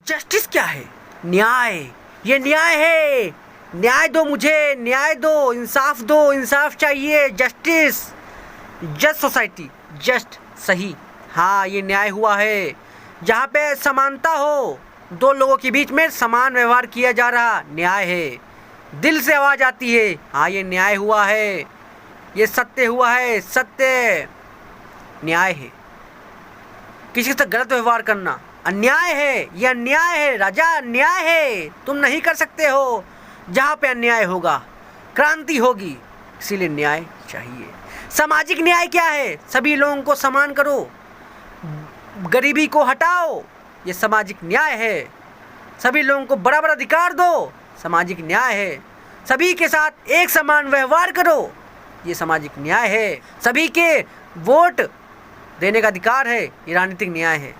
Justice क्या है? न्याय। ये न्याय है। न्याय दो मुझे, न्याय दो, इंसाफ चाहिए। जस्टिस, जस्ट सोसाइटी, जस्ट सही। हाँ, ये न्याय हुआ है जहाँ पे समानता हो, दो लोगों के बीच में समान व्यवहार किया जा रहा, न्याय है। दिल से आवाज़ आती है, हाँ ये न्याय हुआ है, ये सत्य हुआ है, सत्य न्याय है। किसी से गलत व्यवहार करना अन्याय है, यह अन्याय है राजा, अन्याय है। तुम नहीं कर सकते हो। जहाँ पे अन्याय होगा क्रांति होगी, इसीलिए न्याय चाहिए। सामाजिक न्याय क्या है? सभी लोगों को समान करो, गरीबी को हटाओ, ये सामाजिक न्याय है। सभी लोगों को बराबर अधिकार दो, सामाजिक न्याय है। सभी के साथ एक समान व्यवहार करो, ये सामाजिक न्याय है। सभी के वोट देने का अधिकार है, ये राजनीतिक न्याय है।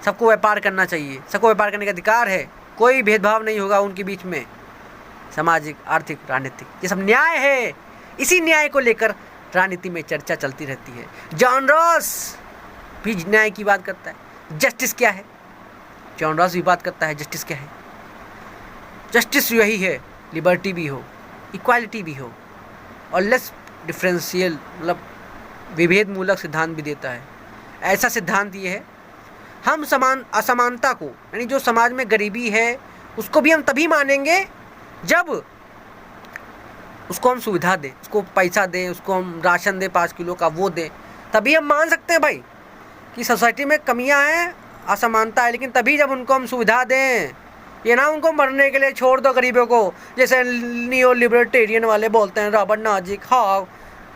सबको व्यापार करना चाहिए, सबको व्यापार करने का अधिकार है, कोई भेदभाव नहीं होगा उनके बीच में, सामाजिक, आर्थिक, राजनीतिक, ये सब न्याय है। इसी न्याय को लेकर राजनीति में चर्चा चलती रहती है। जॉन रॉस भी न्याय की बात करता है। जस्टिस क्या है? जॉन रॉस भी बात करता है जस्टिस क्या है। जस्टिस यही है, लिबर्टी भी हो, इक्वालिटी भी हो, और लेस डिफरेंशियल, मतलब विभेद मूलक सिद्धांत भी देता है। ऐसा सिद्धांत ये है, हम असमानता को, यानी जो समाज में गरीबी है उसको भी हम तभी मानेंगे जब उसको हम सुविधा दें, उसको पैसा दें, उसको हम राशन दें 5 किलो का, वो दें, तभी हम मान सकते हैं भाई कि सोसाइटी में कमियां हैं, असमानता है। लेकिन तभी जब उनको हम सुविधा दें, ये ना उनको मरने के लिए छोड़ दो गरीबों को, जैसे नियो लिबर्टेरियन वाले बोलते हैं, रॉबर्ट नॉजिक,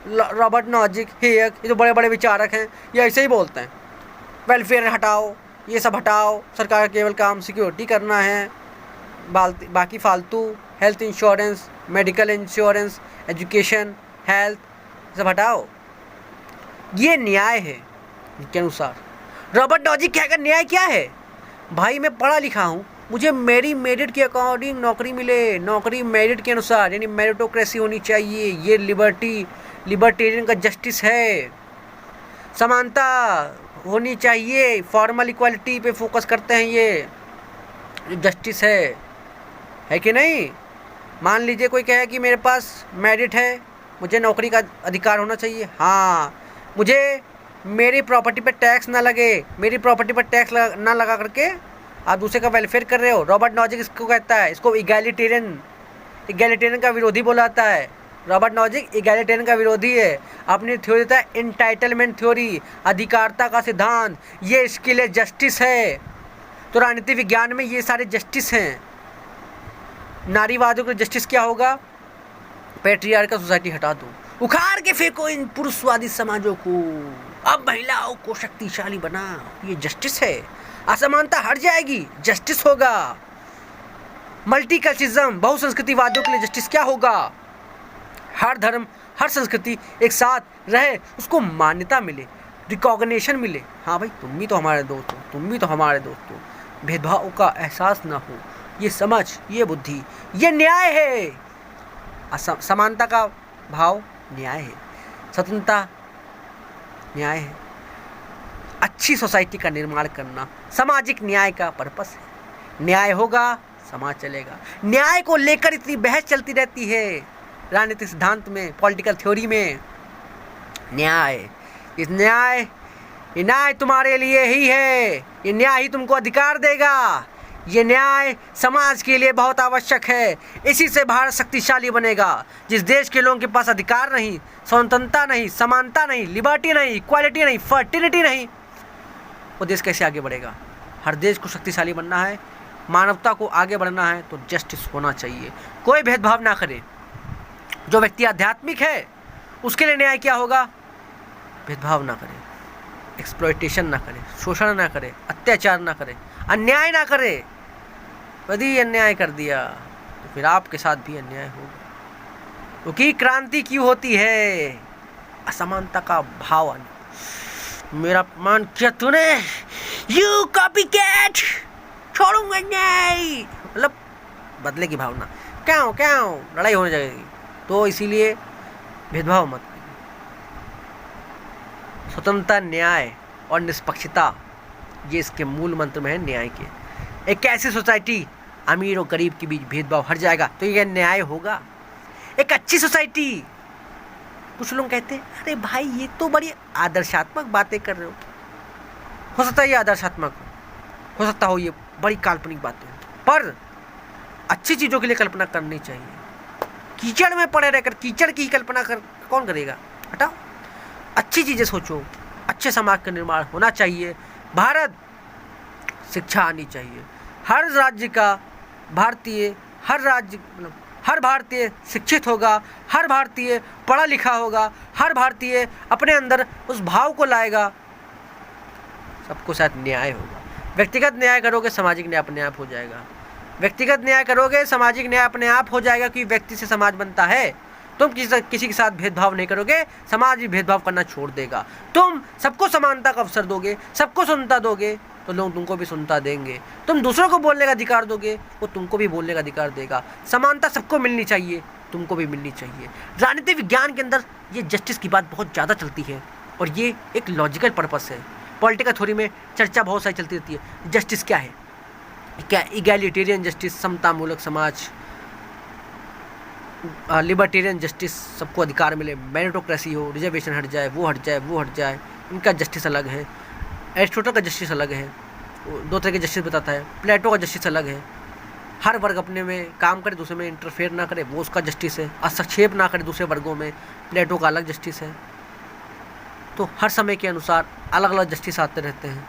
रॉबर्ट नॉजिक, हेयक, ये जो बड़े बड़े विचारक हैं, ये ऐसे ही बोलते हैं, वेलफेयर हटाओ, ये सब हटाओ, सरकार का केवल काम सिक्योरिटी करना है, बाकी फालतू health insurance, medical insurance, education, health सब हटाओ। ये न्याय है के अनुसार। रॉबर्ट नॉजिक कहेगा न्याय क्या है? भाई मैं पढ़ा लिखा हूँ, मुझे मेरी मेरिट के अकॉर्डिंग नौकरी मिले, नौकरी मेरिट के अनुसार, यानी मेरिटोक्रेसी होनी चाहिए। ये लिबर्टेरियन का जस्टिस है। समानता होनी चाहिए, फॉर्मल इक्वालिटी पे फोकस करते हैं, ये जस्टिस है कि नहीं? मान लीजिए कोई कहे कि मेरे पास मेरिट है, मुझे नौकरी का अधिकार होना चाहिए, हाँ, मुझे मेरी प्रॉपर्टी पर टैक्स ना लगे, मेरी प्रॉपर्टी पर टैक्स ना लगा करके आप दूसरे का वेलफेयर कर रहे हो। रॉबर्ट नॉजिक इसको कहता है, इसको इगैलिटेरियन का विरोधी बोलाता है। रॉबर्ट नॉजिक इगैलिटेरियन का विरोधी है। अपनी थ्योरी देता है इंटाइटलमेंट थ्योरी, अधिकारता का सिद्धांत, ये इसके लिए जस्टिस है। तो राजनीति विज्ञान में ये सारे जस्टिस हैं। नारीवादियों का जस्टिस क्या होगा? पैट्रियार्कल सोसाइटी हटा दो, उखाड़ के फेंको इन पुरुषवादी समाजों को, अब महिलाओं को शक्तिशाली बनाओ, ये जस्टिस है। असमानता हट जाएगी, जस्टिस होगा। मल्टीकल्चरिज्म, बहुसंस्कृतिवादियों के लिए जस्टिस क्या होगा? हर धर्म, हर संस्कृति एक साथ रहे, उसको मान्यता मिले, रिकॉग्निशन मिले। हाँ भाई, तुम भी तो हमारे दोस्त हो, तुम भी तो हमारे दोस्त हो। भेदभाव का एहसास ना हो, ये समझ, ये बुद्धि, ये न्याय है। समानता का भाव न्याय है, स्वतंत्रता न्याय है। अच्छी सोसाइटी का निर्माण करना सामाजिक न्याय का पर्पस है। न्याय होगा, समाज चलेगा। न्याय को लेकर इतनी बहस चलती रहती है राजनीतिक सिद्धांत में, पॉलिटिकल थ्योरी में। न्याय, इस ये न्याय तुम्हारे लिए ही है, ये न्याय ही तुमको अधिकार देगा। ये न्याय समाज के लिए बहुत आवश्यक है। इसी से भारत शक्तिशाली बनेगा। जिस देश के लोगों के पास अधिकार नहीं, स्वतंत्रता नहीं, समानता नहीं, लिबर्टी नहीं, इक्वालिटी नहीं, फर्टिलिटी नहीं, वो देश कैसे आगे बढ़ेगा? हर देश को शक्तिशाली बनना है, मानवता को आगे बढ़ना है, तो जस्टिस होना चाहिए। कोई भेदभाव ना करे। जो व्यक्ति आध्यात्मिक है उसके लिए न्याय क्या होगा? भेदभाव ना करे, एक्सप्लॉयटेशन ना करे, शोषण ना करे, अत्याचार ना करे, अन्याय ना करे। यदि अन्याय कर दिया तो फिर आपके साथ भी अन्याय होगा। क्योंकि क्रांति क्यों होती है? असमानता का भाव आना। मेरा अपमान किया तूने, यू कॉपीकैट, छोड़ूंगा नहीं, मतलब बदले की भावना, क्यों लड़ाई होने जाएगी। तो इसीलिए भेदभाव मत करिए। स्वतंत्रता, न्याय और निष्पक्षता, ये इसके मूल मंत्र में है न्याय के। एक ऐसी सोसाइटी अमीर और गरीब के बीच भेदभाव हट जाएगा तो यह न्याय होगा। एक अच्छी सोसाइटी। कुछ लोग कहते हैं अरे भाई ये तो बड़ी आदर्शात्मक बातें कर रहे हो सकता है ये आदर्शात्मक हो सकता हो ये बड़ी काल्पनिक बातें, पर अच्छी चीज़ों के लिए कल्पना करनी चाहिए। कीचड़ में पड़े रहकर कीचड़ की कल्पना कौन करेगा? हटाओ, अच्छी चीज़ें सोचो, अच्छे समाज का निर्माण होना चाहिए। भारत शिक्षा आनी चाहिए। हर राज्य का भारतीय, हर भारतीय शिक्षित होगा, हर भारतीय पढ़ा लिखा होगा, हर भारतीय अपने अंदर उस भाव को लाएगा, सबको साथ न्याय होगा। व्यक्तिगत न्याय करोगे सामाजिक न्याय अपने आप हो जाएगा। व्यक्तिगत न्याय करोगे सामाजिक न्याय अपने आप हो जाएगा, क्योंकि व्यक्ति से समाज बनता है। तुम किसी के साथ भेदभाव नहीं करोगे, समाज भी भेदभाव करना छोड़ देगा। तुम सबको समानता का अवसर दोगे, सबको सुनता दोगे, तो लोग तुमको भी सुनता देंगे। तुम दूसरों को बोलने का अधिकार दोगे, वो तुमको भी बोलने का अधिकार देगा। समानता सबको मिलनी चाहिए, तुमको भी मिलनी चाहिए। राजनीति विज्ञान के अंदर ये जस्टिस की बात बहुत ज़्यादा चलती है और ये एक लॉजिकल पर्पस है। पॉलिटिकल थ्योरी में चर्चा बहुत सारी चलती रहती है। जस्टिस क्या है? क्या इगैलिटेरियन जस्टिस, समतामूलक समाज, लिबर्टेरियन जस्टिस, सबको अधिकार मिले, मेरिटोक्रेसी हो, रिजर्वेशन हट जाए, वो हट जाए, वो हट जाए। इनका जस्टिस अलग है। एरिस्टोटल का जस्टिस अलग है, दो तरह के जस्टिस बताता है। प्लेटो का जस्टिस अलग है। हर वर्ग अपने में काम करे, दूसरे में इंटरफेयर ना करे, वो उसका जस्टिस है। हस्तक्षेप ना करे दूसरे वर्गों में, प्लेटो का अलग जस्टिस है। तो हर समय के अनुसार अलग अलग जस्टिस आते रहते हैं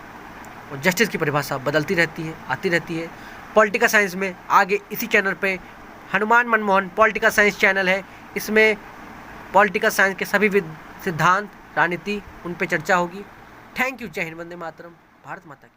और जस्टिस की परिभाषा बदलती रहती है, आती रहती है। पॉलिटिकल साइंस में आगे इसी चैनल पे Hanuman Manmohan political science channel है, इसमें पॉलिटिकल साइंस के सभी सिद्धांत, राजनीति, उन पे चर्चा होगी। Thank you. जय हिंद, वंदे मातरम, भारत माता की।